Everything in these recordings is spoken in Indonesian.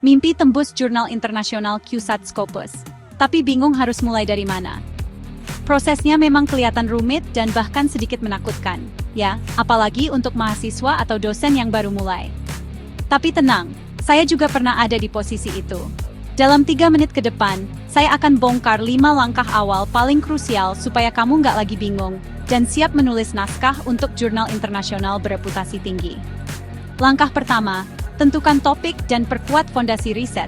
Mimpi tembus jurnal internasional CUSAT Scopus. Tapi bingung harus mulai dari mana. Prosesnya memang kelihatan rumit dan bahkan sedikit menakutkan, ya, apalagi untuk mahasiswa atau dosen yang baru mulai. Tapi tenang, saya juga pernah ada di posisi itu. Dalam 3 menit ke depan, saya akan bongkar 5 langkah awal paling krusial supaya kamu nggak lagi bingung dan siap menulis naskah untuk jurnal internasional bereputasi tinggi. Langkah pertama, tentukan topik dan perkuat fondasi riset.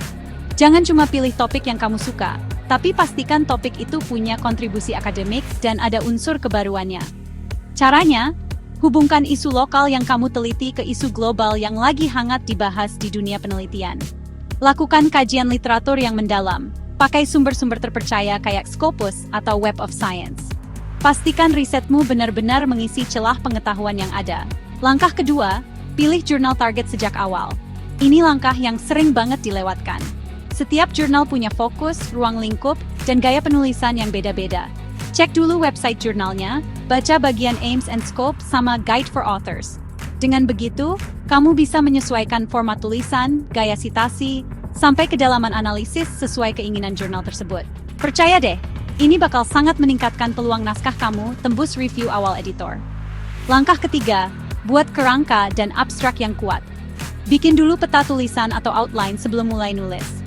Jangan cuma pilih topik yang kamu suka, tapi pastikan topik itu punya kontribusi akademik dan ada unsur kebaruannya. Caranya, hubungkan isu lokal yang kamu teliti ke isu global yang lagi hangat dibahas di dunia penelitian. Lakukan kajian literatur yang mendalam, pakai sumber-sumber terpercaya kayak Scopus atau Web of Science. Pastikan risetmu benar-benar mengisi celah pengetahuan yang ada. Langkah kedua, pilih jurnal target sejak awal. Ini langkah yang sering banget dilewatkan. Setiap jurnal punya fokus, ruang lingkup, dan gaya penulisan yang beda-beda. Cek dulu website jurnalnya, baca bagian aims and scope sama guide for authors. Dengan begitu, kamu bisa menyesuaikan format tulisan, gaya sitasi, sampai kedalaman analisis sesuai keinginan jurnal tersebut. Percaya deh, ini bakal sangat meningkatkan peluang naskah kamu tembus review awal editor. Langkah ketiga, buat kerangka dan abstrak yang kuat. Bikin dulu peta tulisan atau outline sebelum mulai nulis.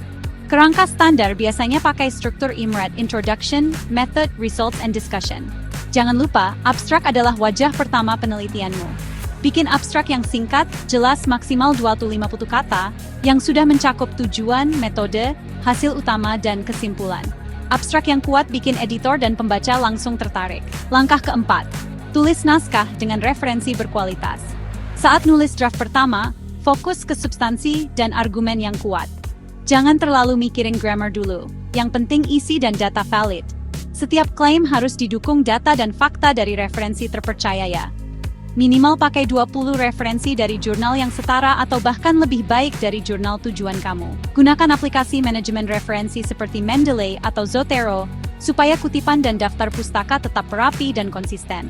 Kerangka standar biasanya pakai struktur IMRAD, Introduction, Method, Results, and Discussion. Jangan lupa, abstrak adalah wajah pertama penelitianmu. Bikin abstrak yang singkat, jelas maksimal 250 kata, yang sudah mencakup tujuan, metode, hasil utama, dan kesimpulan. Abstrak yang kuat bikin editor dan pembaca langsung tertarik. Langkah keempat, tulis naskah dengan referensi berkualitas. Saat nulis draft pertama, fokus ke substansi dan argumen yang kuat. Jangan terlalu mikirin grammar dulu, yang penting isi dan data valid. Setiap klaim harus didukung data dan fakta dari referensi terpercaya ya. Minimal pakai 20 referensi dari jurnal yang setara atau bahkan lebih baik dari jurnal tujuan kamu. Gunakan aplikasi manajemen referensi seperti Mendeley atau Zotero, supaya kutipan dan daftar pustaka tetap rapi dan konsisten.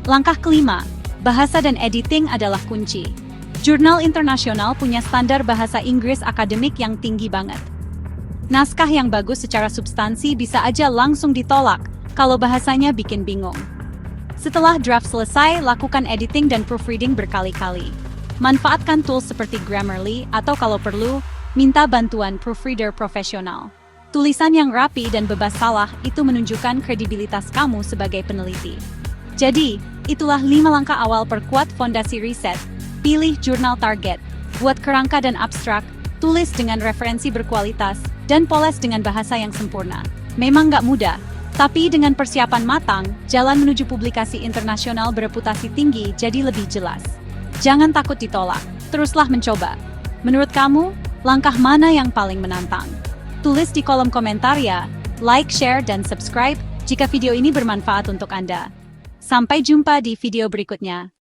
Langkah kelima, bahasa dan editing adalah kunci. Jurnal internasional punya standar bahasa Inggris akademik yang tinggi banget. Naskah yang bagus secara substansi bisa aja langsung ditolak kalau bahasanya bikin bingung. Setelah draft selesai, lakukan editing dan proofreading berkali-kali. Manfaatkan tools seperti Grammarly atau kalau perlu, minta bantuan proofreader profesional. Tulisan yang rapi dan bebas salah itu menunjukkan kredibilitas kamu sebagai peneliti. Jadi, itulah 5 langkah awal perkuat fondasi riset. Pilih jurnal target, buat kerangka dan abstrak, tulis dengan referensi berkualitas, dan poles dengan bahasa yang sempurna. Memang nggak mudah, tapi dengan persiapan matang, jalan menuju publikasi internasional bereputasi tinggi jadi lebih jelas. Jangan takut ditolak, teruslah mencoba. Menurut kamu, langkah mana yang paling menantang? Tulis di kolom komentar ya, like, share, dan subscribe jika video ini bermanfaat untuk Anda. Sampai jumpa di video berikutnya.